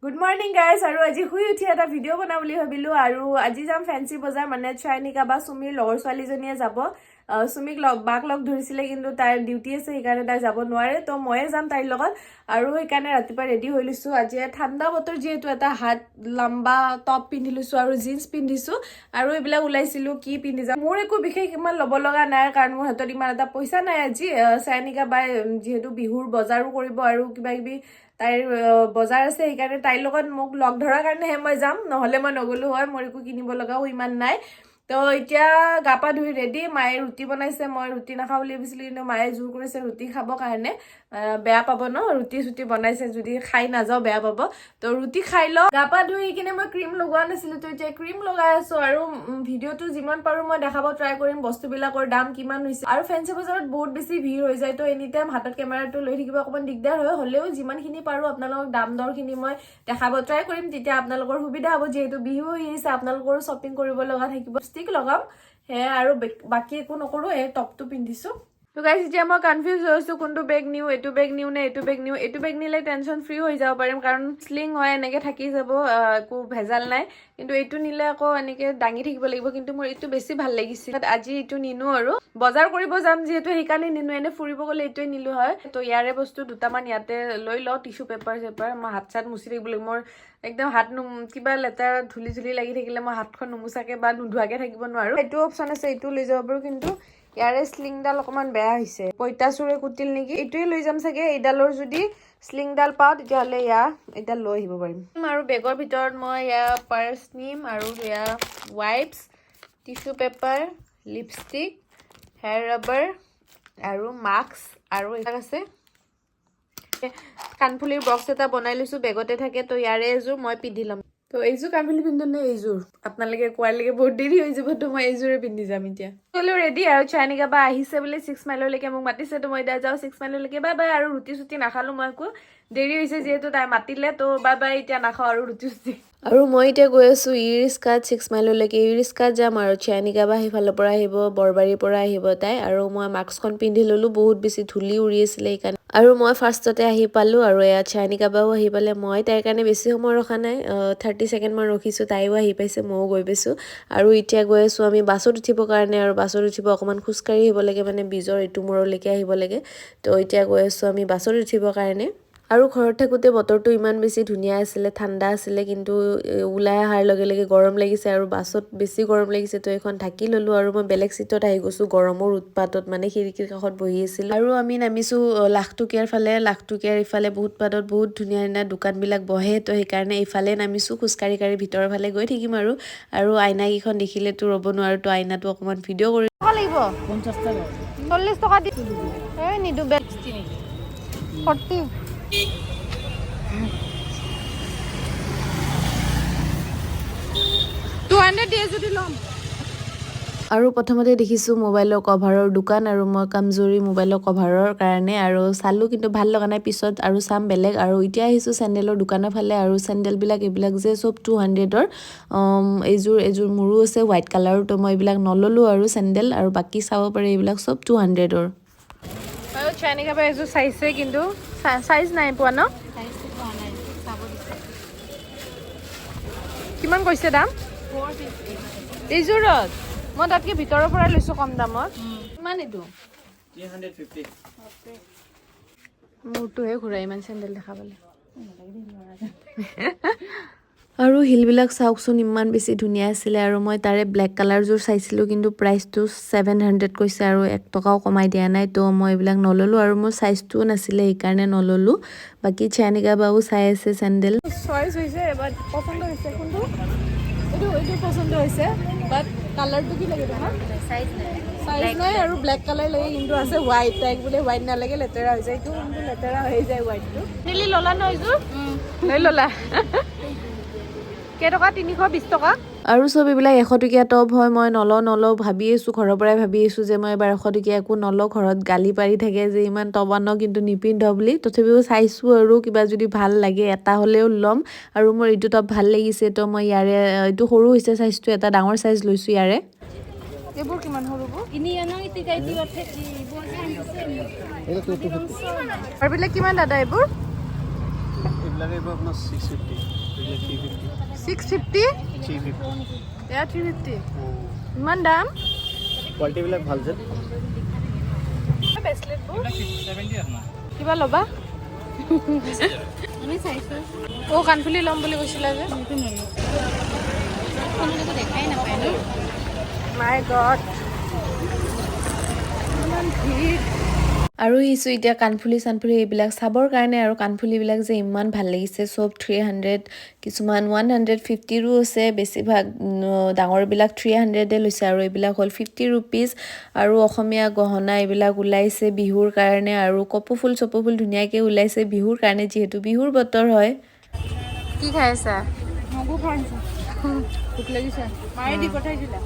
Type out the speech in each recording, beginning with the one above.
Good morning guys আৰু আজি হুই উঠি এটা ভিডিও বনাম বুলি ভাবিলো আৰু আজি যাম ফ্যান্সি বজাৰ মানে চাইনিকা বা সুমিৰ লগৰ ছোৱালীজনীয়ে যাব সুমিক বাক লগ ধৰিছিলে কিন্তু তাইৰ ডিউটি আছে সেইকাৰণে তাই যাব নোৱাৰে তো ময়ে যাম তাইৰ লগত আৰু সেইকাৰণে ৰাতিপুৱা ৰেডি হৈ লৈছো আজি ঠাণ্ডা বতৰ যেহেতু এটা হাত লম্বা টপ পিন্ধি লৈছো আৰু জিন্স পিন্ধিছো আৰু এইবিলাক ওলাইছিলো কি পিন্ধি যাম মোৰ একো বিশেষ ইমান লব লগা নাই কাৰণ মোৰ হাতত ইমান এটা পইচা নাই আজি চাইনিকা বাই যেহেতু বিহুৰ বজাৰো কৰিব আৰু কিবা কিবি তাইৰ বজাৰ আছে সেইকাৰণে তাইৰ লগত মোক লগ ধৰাৰ কাৰণেহে মই যাম নহলে মই নগলো হয় মোৰ একো কিনিব লগাও ইমান নাই তো এতিয়া গাপা ধুই ৰেডি মায়ে ৰুটি বনাইছে মই ৰুটি নাখাও বুলি ভাবিছিলো কিন্তু মায়ে জোৰ কৰিছে ৰুটি খাব কাৰণে বেয়া পাব ন ৰুটি সুটি বনাইছে যদি খাই নাযাও বেয়া পাব তো ৰুটি খাই ল গাপা ধুই কিনে মই ক্ৰীম লগোৱা নাছিলো তো এতিয়া ক্ৰীম লগাই আছো আৰু ভিডিওটো যিমান পাৰো মই দেখাব ট্ৰাই কৰিম বস্তুবিলাকৰ দাম কিমান হৈছে আৰু ফেন্সি বজাৰত বহুত বেছি ভিৰ হৈ যায় তো এনি টাইম হাতত কেমেৰাটো লৈ থাকিব অকমান দিগদাৰ হয় হলেও যিমানখিনি পাৰো আপোনালোকক দাম দৰখিনি মই দেখাব ট্ৰাই কৰিম তেতিয়া আপোনালোকৰ সুবিধা হ'ব যেহেতু বিহু আহিছে আপোনালোকৰ শ্বপিং কৰিব লগা থাকিব ষ্টিক লগাম হে আৰু বাকি একো নকৰো এই টপটো পিন্ধিছো তো গাইস এতিয়া মই কনফিউজ হৈছো কোনটো বেগ নিউ এটো বেগ নিউ নে এটো বেগ নিউ এটো বেগ নিলে টেনশন ফ্ৰী হৈ যাব পাৰিম কাৰণ স্লিং হয় এনেকে থাকি যাব একো ভেজাল নাই কিন্তু এটো নিলে আকৌ এনেকে দাঙি থাকিব লাগিব কিন্তু মোৰ এটো বেছি ভাল লাগিছিল আজি এটো নিনো আৰু বজাৰ কৰিব যাম যেহেতু সেইকাৰণে নিনো এনে ফুৰিব গলে এটোই নিলো হয় তো ইয়াৰে বস্তু দুটামান ইয়াতে লৈ ল টিস্যু পেপাৰ মই হাত চাত মুছি থাকিব লাগিব মোৰ একদম হাত কিবা লেতেৰা ধুলি ধুলি লাগি থাকিলে মই হাতখন নুমুচাকে বা নুধুৱাকে থাকিব নোৱাৰো এটো অপচন আছে এটো লৈ যাব পাৰো কিন্তু ইয়াৰে স্লিংডাল অকমান বেয়া হৈছে পইতাচুৰে কুটিল নেকি এটোই লৈ যাম চাগে এইডালৰ যদি স্লিংডাল পাও তেতিয়াহলে এটা লৈ আহিব পাৰিম আৰু বেগৰ ভিতৰত মই পাৰ্স নিম আৰু wipes tissue paper lipstick hair rubber আৰু মাস্ক আৰু এটা আছে কানফুলিৰ বক্স এটা বনাই লৈছো বেগতে থাকে তো ইয়াৰে এযোৰ মই পিন্ধি লম তো এইযোৰ কানফুলি পিন্ধো নে এইযোৰ আপোনালোকে কোৱালৈকে বহুত দেৰি হৈ যাব তো মই এইযোৰে পিন্ধি যাম এতিয়া চলো ৰেডি আৰু চাইনিকা বা আহিছে বুলি 6 মাইললৈকে মোক মাতিছে তো মই এতিয়া যাওঁ 6 মাইললৈকে বাই বাই আৰু ৰুটি চুটি নাখালো মই একো দেৰি হৈছে যেহেতু তাই মাতিলে তো বাই বাই এতিয়া নাখাওঁ আৰু ৰুটি চুটি আৰু মই এতিয়া গৈ আছো ইৰিস্কাত 6 মাইললৈকে ইৰিস্কাত যাম আৰু চাইনিকা বা সেইফালৰ পৰা আহিব বৰবাৰীৰ পৰা আহিব তাই আৰু মই মাস্কখন পিন্ধি ললো বহুত বেছি ধূলি উৰি আছিলে এইকাৰণে আৰু মই ফাৰ্ষ্টতে আহি পালো আৰু এয়া চাইনিকা বাও আহি পালে মই তাইৰ কাৰণে বেছি সময় ৰখা নাই 30 সেকেন্ড মান ৰখিছো তাইও আহি পাইছে মইও গৈ পাইছো আৰু এতিয়া গৈ আছো আমি বাছত উঠিব কাৰণে আৰু বাছত উঠিব অকমান খুচকাৰি আহিব লাগে মানে বিজৰ ইটো মূৰলৈকে আহিব লাগে তো এতিয়া গৈ আছো আমি বাছত উঠিব কাৰণে আৰু ঘৰত থাকোতে বতৰটো ইমান বেছি ধুনীয়া আছিল ঠাণ্ডা আছিল কিন্তু উলাই আহাৰ লগে লগে গৰম লাগিছে আৰু বাছত বেছি গৰম লাগিছে তো এখন ঢাকি ললো আৰু মই বেলেগ সিটত আহি গৈছো গৰমৰ উৎপাতত মানে খিৰিকিৰ কাষত বহি আছিল আৰু আমি নামিছো লাখটুকিয়াৰ ফালে লাখটুকিয়াৰ ইফালে বহুত পাতত বহুত ধুনীয়া ধুনীয়া দোকান বিলাক বহে তো সেইকাৰণে ইফালে নামিছো খুচকাৰি কাৰি ভিতৰৰ ফালে গৈ থাকিম আৰু আইনা কেইখন দেখিলে তো ৰব নোৱাৰো তো আইনাটো অকমান ভিডিও কৰি লাগিব 50 টকা 40 টকা দি এই নিদু 60 নেকি 40 200 দিয়ে যদি লম আৰু প্ৰথমতে দেখিছো মোবাইলৰ কভাৰৰ দোকান আৰু মই কামজুৰি মোবাইলৰ কভাৰৰ কাৰণে আৰু চালো কিন্তু ভাল লগা নাই পিছত আৰু চাম বেলেগ আৰু এতিয়া আহিছো চেন্ডেলৰ দোকানৰ ফালে আৰু চেন্ডেল বিলাক এইবিলাক যে সব 200ৰ এইযোৰ মোৰো আছে হোৱাইট কালাৰ তো মই এইবিলাক নললো আৰু চেন্ডেল আৰু বাকি চাব পাৰে এইবিলাক সব 200ৰ আৰু চাইনিকা বা এইযোৰ চাইছে কিন্তু সাইজ নাই পোৱা ন সাইজ পোৱা নাই চাব দিছে কিমান কৈছে দাম 450 এইযোৰত মই তাতকে ভিতৰৰ পৰা লৈছো কম দামত কিমান এটো 350 মোৰটোহে ঘূৰাই ইমান চেন্ডেল দেখাবলে আৰু হিলবিলাক চাওকচোন ইমান বেছি ধুনীয়া আছিল আৰু মই তাৰে ব্লেক কালাৰ জোৰ চাইছিলো কিন্তু প্ৰাইসটো 700 কৈছে আৰু 1 টকাও কমাই দিয়া নাই তো মই এইবিলাক নললো আৰু মোৰ সাইজটো নাছিলে সেইকাৰণে নললো বাকি চাইনিকা বাও চাই আছে চেন্ডেল চইচ হৈছে বাট পছন্দ হৈছে কোনটো এইটো পছন্দ হৈছে বাট কালাৰটো কি লাগে তোমাক সাইজ নাই আৰু ব্লেক কালাৰ লাগে কিন্তু আছে হোৱাইট টাইপ বোলে হোৱাইট নালাগে লেতেৰা হৈ যায় এইটো কিন্তু লেতেৰা হৈ যায় হোৱাইটটো নিলি ললা ন এইযোৰ লৈ ললা কেটকা 320 টকা আৰু সব এইবিলাক 100 টকীয়া টপ হয় মই নলও ভাবি আছো ঘৰৰ পৰাই ভাবি আছো যে মই এবাৰ 100 টকীয়া একো নলও ঘৰত গালি পাৰি থাকে যে ইমান টপ আনো কিন্তু নিপিন্ধ বুলি তথাপিও চাইছো আৰু কিবা যদি ভাল লাগে এটা হলেও লম আৰু মোৰ এইটো টপ ভাল লাগিছে তো মই ইয়াৰে এইটো সৰু হৈছে সাইজটো এটা ডাঙৰ সাইজ লৈছো ইয়াৰে এবোৰ কিমান হৰুব ইনি আনো ইতি গাইতি বাথে কি বৰ কাম আছে আৰু বিলে কিমান দাদা এবোৰ এইবিলাকে এইবোৰ আপোনাৰ 650 650 350 এয়া 350 ইমান দাম কোৱালিটিবিলাক ভাল যে ব্ৰেচলেটবোৰ 70 আপোনাৰ কিবা ল'বা আমি চাইছো কাণফুলি ল'ম বুলি কৈছিলা যে দেখাই নাপায় ন মাই গড ইমান ভিৰ আৰু আহিছোঁ এতিয়া কাণফুলি চানফুলি এইবিলাক চাবৰ কাৰণে আৰু কাণফুলিবিলাক যে ইমান ভাল লাগিছে চব 300 কিছুমান 150ৰো আছে বেছিভাগ ডাঙৰবিলাক 300 লৈছে আৰু এইবিলাক হ'ল 50 ৰুপিজ আৰু অসমীয়া গহনা এইবিলাক ওলাইছে বিহুৰ কাৰণে আৰু কপৌফুল চপৌফুল ধুনীয়াকৈ ওলাইছে বিহুৰ কাৰণে যিহেতু বিহুৰ বতৰ হয় কি খাই আছা মগু খাইছো ভোক লাগিছে মায়ে দি পঠাইছিলা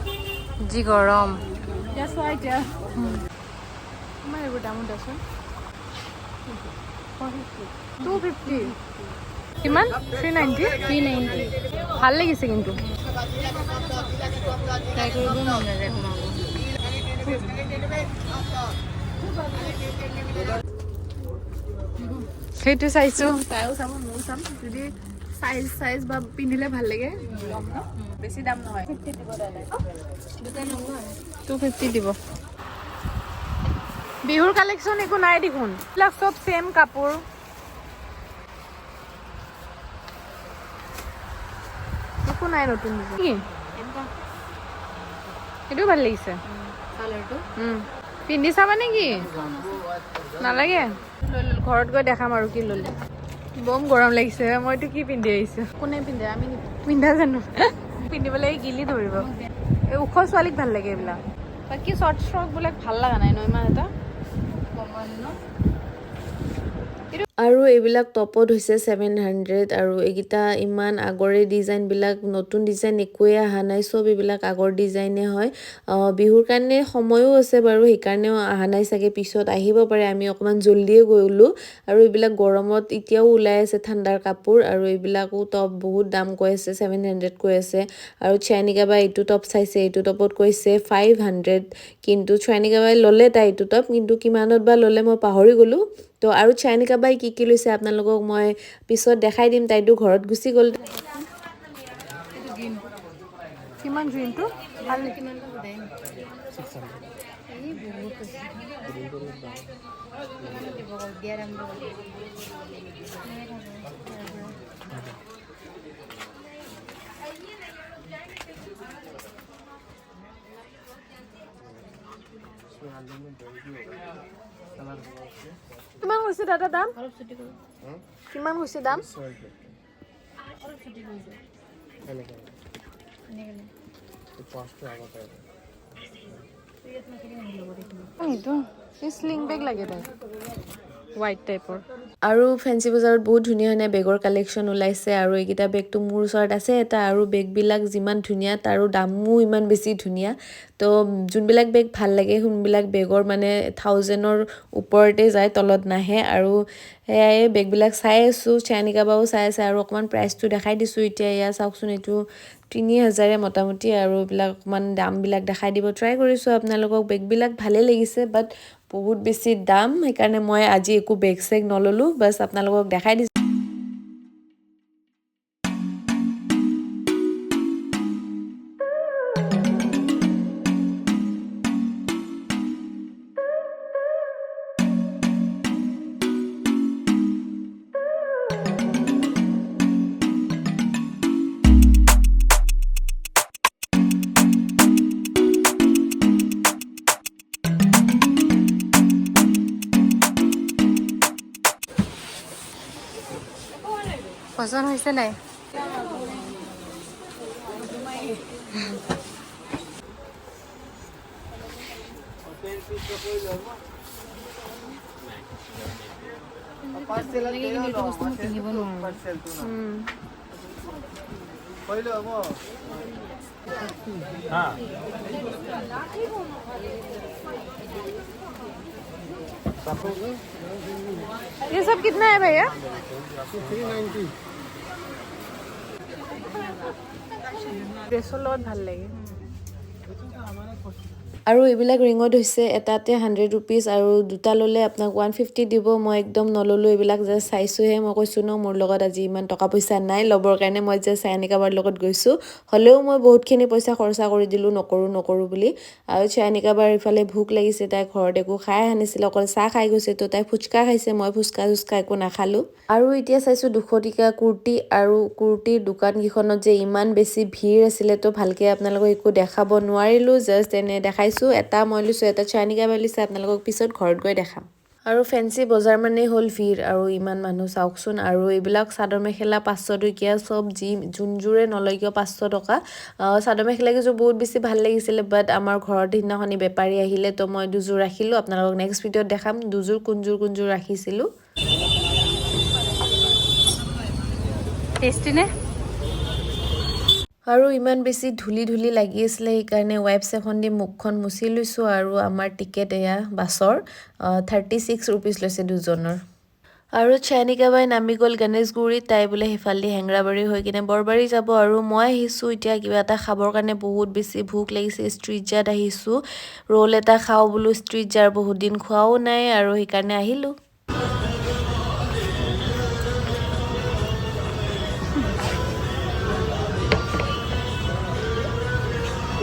যি গৰম এতিয়া চোৱা এতিয়া কিমান এইবোৰ দামো দেচোন 250 কিমান 390 ভাল লাগিছে কিন্তু ট্ৰাই কৰিব মন নাযায় সোমাব সেইটো চাইছোঁ তাইও চাব ময়ো চাম যদি চাইজ বা পিন্ধিলে ভাল লাগে বেছি দাম নহয় 250 দিব বিহুৰ কালেকশ্যন একো নাই দেখোন এইবিলাক চব চেম কাপোৰ একো নাই নতুন কি সেইটো ভাল লাগিছে কালাৰটো পিন্ধি চাবা নেকি নালাগে ঘৰত গৈ দেখাম আৰু কি ল'লে বম গৰম লাগিছে মইতো কি পিন্ধি আহিছোঁ কোনে পিন্ধে আমি পিন্ধা জানো পিন্ধিবলৈ গিলি ধৰিব এই ওখ ছোৱালীক ভাল লাগে এইবিলাক বাকী শ্বৰ্ট ফ্ৰকবিলাক ভাল লগা নাই ন ইমান এটা আৰু এইবিলাক টপত হৈছে 700 আৰু এইকেইটা ইমান আগৰে ডিজাইনবিলাক নতুন ডিজাইন একোৱে অহা নাই চব এইবিলাক আগৰ ডিজাইনে হয় বিহুৰ কাৰণে সময়ো আছে বাৰু সেইকাৰণেও অহা নাই চাগে পিছত আহিব পাৰে আমি অকণমান জল্দিয়ে গ'লোঁ আৰু এইবিলাক গৰমত এতিয়াও ওলাই আছে ঠাণ্ডাৰ কাপোৰ আৰু এইবিলাকো টপ বহুত দাম কৈ আছে 700 কৈ আছে আৰু চাইনিকা বাই এইটো টপ চাইছে এইটো টপত কৈছে 500 কিন্তু চাইনিকা বাই ল'লে তাই এইটো টপ কিন্তু কিমানত বা ল'লে মই পাহৰি গ'লোঁ তো আৰু চাইনিকা বাই কি লৈছে আপোনালোকক মই পিছত দেখাই দিম তাইতো ঘৰত গুচি গ'ল কিমান গ্ৰীণটো ভাল কিমান লাগে এই বহুত দিব দিয়া দাম কিমান হৈছে দাদা দাম অলপ ছুটি কৰো কিমান হৈছে দাম অলপ ছুটি কৰিছে এনেকৈ এনেকৈ কষ্ট আগতে এইটো স্লিং বেগ লাগে তাই হোৱাইট টাইপৰ আৰু ফেঞ্চি বজাৰত বহুত ধুনীয়া ধুনীয়া বেগৰ কালেকশ্যন ওলাইছে আৰু এইকেইটা বেগটো মোৰ ওচৰত আছে এটা আৰু বেগবিলাক যিমান ধুনীয়া তাৰো দামো ইমান বেছি ধুনীয়া তো যোনবিলাক বেগ ভাল লাগে সোনবিলাক বেগৰ মানে 1000ৰ ওপৰতে যায় তলত নাহে আৰু সেয়াই বেগবিলাক চাই আছোঁ চাইনিকা বাও চাই আছে আৰু অকণমান প্ৰাইচটো দেখাই দিছোঁ এতিয়া এয়া চাওকচোন এইটো 3000 মোটামুটি আৰু এইবিলাক অকণমান দামবিলাক দেখাই দিব ট্ৰাই কৰিছোঁ আপোনালোকক বেগবিলাক ভালেই লাগিছে বাট বহুত বেছি দাম সেইকাৰণে মই আজি একো বেগ চেগ নল'লোঁ বাছ আপোনালোকক দেখাই দিছোঁ পছন্দ হৈছে নাই পিন্ধিব নোৱাৰো ये सब कितना है भैया 390 ড্ৰেছৰ লগত ভাল লাগে আৰু এইবিলাক ৰিঙত হৈছে এটাতে 100 ৰুপিজ আৰু দুটা ল'লে আপোনাক 150 দিব মই একদম নললো এইবিলাক যে চাইছোহে মই কৈছো ন মোৰ লগত আজি ইমান টকা পইচা নাই ল'বৰ কাৰণে মই যে চাইনিকাবাৰ লগত গৈছো হলেও মই বহুতখিনি পইচা খৰচা কৰি দিলো নকৰো বুলি আৰু চাইনিকাবাৰ ইফালে ভোক লাগিছে তাই ঘৰত একো খাই আনিছিল অকল চাহ খাই গৈছে তো তাই ফুচকা খাইছে মই ফুচকা একো নাখালো আৰু এতিয়া চাইছো 200 টকা কুৰ্তি আৰু কুৰ্তিৰ দোকান কিখনত যে ইমান বেছি ভিৰ আছিল তো ভালকে আপোনালোকক একো দেখাব নোৱাৰিলো জাস্ট এনে দেখাইছো এটা মই লৈছো এটা চাইনিকাবাৰ লৈছে আপোনালোকক পিছত ঘৰত গৈ দেখাম আৰু ফেন্সি বজাৰ মানে হ'ল ভিৰ আৰু ইমান মানুহ চাওকচোন আৰু এইবিলাক চাদৰ মেখেলা 500 টকীয়া সব যোনজোৰে নলয় কিয় 500 টকা চাদৰ মেখেলা কেইযোৰ বহুত বেছি ভাল লাগিছিলে বাট আমাৰ ঘৰত দিনাখনি বেপাৰী আহিলে তো মই দুযোৰ ৰাখিলো আপোনালোকক নেক্সট ভিডিঅ'ত দেখাম দুযোৰ কোনযোৰ ৰাখিছিলো টেষ্টি নে আৰু ইমান বেছি ধুলি লাগি আছিলে সেইকাৰণে ৱাইপছ এখন দি মুখখন মুছি লৈছো আৰু আমাৰ টিকেট এয়া বাছৰ 36 ৰুপিজ লৈছে দুজনৰ আৰু চাইনিকাবাই নামি গ'ল গণেশগুৰিত তাই বোলে সেইফালে হেংৰাবাৰী হৈ কিনে বৰবাৰী যাব আৰু মই আহিছো এতিয়া কিবা এটা খাবৰ কাৰণে বহুত বেছি ভোক লাগিছে ষ্ট্ৰীট জাত আহিছো ৰোল এটা খাও বোলো ষ্ট্ৰীট জাৰ বহুত দিন খোৱাও নাই আৰু সেইকাৰণে আহিলো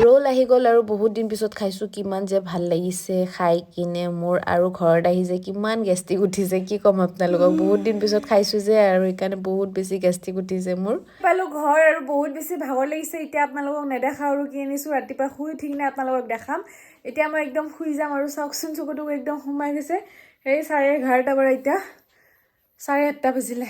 ৰোল আহি গ'ল আৰু বহুত দিন পিছত খাইছো কিমান যে ভাল লাগিছে খাই কিনে মোৰ আৰু ঘৰত আহি যে কিমান গেষ্টিক উঠিছে কি ক'ম আপোনালোকক বহুত দিন পিছত খাইছো যে আৰু সেইকাৰণে বহুত বেছি গেষ্টিক উঠিছে মোৰ পালো ঘৰ আৰু বহুত বেছি ভাগৰ লাগিছে এতিয়া আপোনালোকক নেদেখাও আৰু কি আনিছো ৰাতিপুৱা শুই উঠি কিনে আপোনালোকক দেখাম এতিয়া মই একদম শুই যাম আৰু চাওকচোন চকুটো একদম সোমাই গৈছে এই 11:30 বাৰ এতিয়া 7:30 বাজিলে